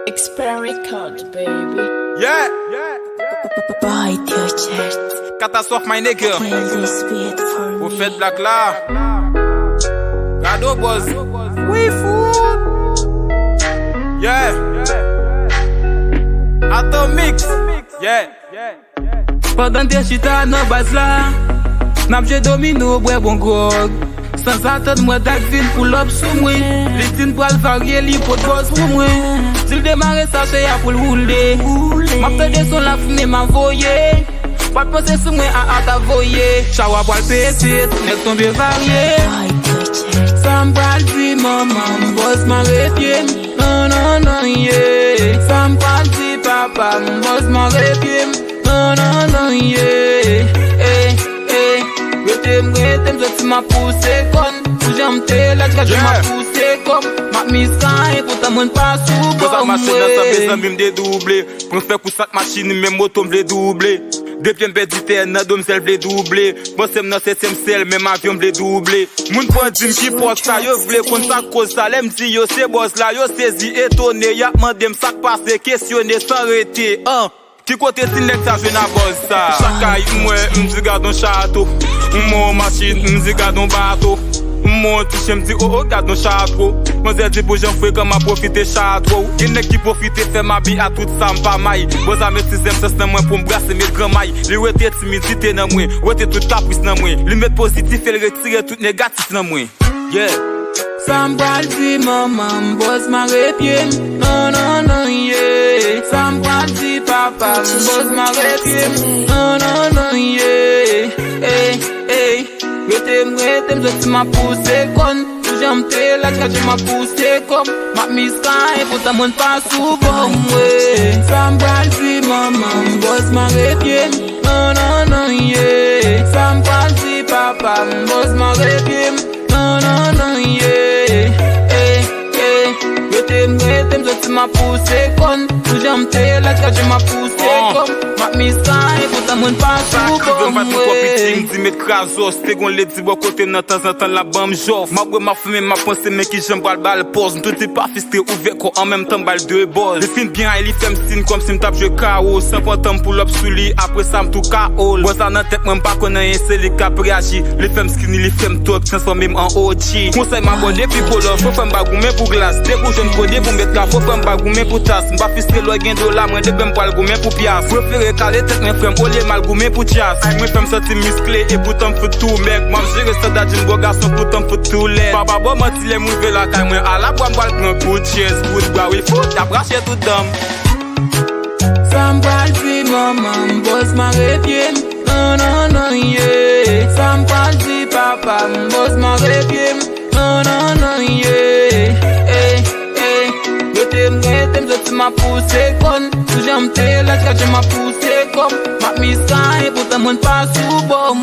Expert Record, baby. Yeah. Bite your chest. Catastrophe, my nigga. Kill this beat for Vous me. faites black là. Gado boss. Oui, fou. Yeah. Atomix. Yeah. Pendant tes chita nan bas la Nap je domino bwe bon grog Sans attendre moi dak vin pull up sou mwen Listin pral varye li pot boss pou mwen Sil demare sa che ya pou l'roule Map tade son la fine ma voye Pat pense sou mwen a ta voye Chawa pral petit, nek tombe varye Bite your chest. Sam pral di maman, boss ma repiem Non, yeah Sam pral di papa, boss ma repiem Non, yeah Retem, zoti ma pousse kon Pou jamte la tika je ma pousse kom Mak miskan pou ta mwen pa sou Kwa sa bon machine nan sa bezan mi mde double. Pren fè kou sak machine men moto mvle double. Depi mbe dite nan dom sel vle double. Bosem nan setem sel men avyon vle double. Moun pon dim ki pot sa yo vle kon sa koz sa. Lem si yo se boss la yo sezi etone. Yak mandem sak pase kestyone san rete. Ki kote sin lek sa jwen a boz sa. Chakay mwen mzi gadon chateau. Mon machine mzi gadon bateau. Mon touche mdi gadon chakro. Mon zè di pou jen fwe kan ma profite chakro. Gen nek ki profite fè ma bi a tout sa mpa may. Boza me si zem ses nan mwen pou mbrase me gramay. Li wete timidite nan mwen, wete tout tapwis nan mwen. Li met pozitif el retire tout negatif nan mwen. Yeah. Sam pral di maman, boss ma repiem Non, yeah Sam pral di papa, boss ma repiem Non, yeah Retem, zoti ma pousse kon Pou jamte la tika je ma pousse kom Mak miskan pou ta mwen pa sou bon Sam pral di maman, boss ma repiem Non, yeah Sam pral di papa, boss ma repiem Non, yeah Retem, zoti ma pousse kon Pou jamte la tika je ma pousse kom Mak miskan pou ta mwen pa sou bon Mwen vat mwen kopi di met krazos. Te gon le di bo kote nan tan zan tan la bam jof. Ma bwe ma fume ma pense men ki jem bal bal pos. M'touti pa fistre ouvek ko en même temps bal de boss. Li fin bien li fem sin kom si m'tap jwe kao. San kontan pull up sou li apre sa m'tou kaol. Boza nan tek mwen pa konan yen se li kap reagi. Li fem skinny li fem tok transforme m en OG. Konsey ma bonne pi polo fò fem bagou men pou glas. Te kou jen kode pou met la fò fem bagou men pou tas. M'ba fistre lo gen do la mwen de bem pal goumen pou pias. Prefere kale tek men frem olye mal goumen pou chas. Mwen fem soti miskle e poutan fò tou mek. Mwen jere se da jin bo gason poutan fò tou let. Papa bo mati le mwen ve la kay mwen ala bwan bal kwen kout ches. Kout bwa we fout ya brache tout dam. Sam pral di maman, boss ma repiem Non, yeah Sam pral di papa, boss ma repiem Non, yeah Retem, zoti ma pousse kon Pou jamte la tika je ma pousse kom Mak miskan pou ta mwen pa sou bon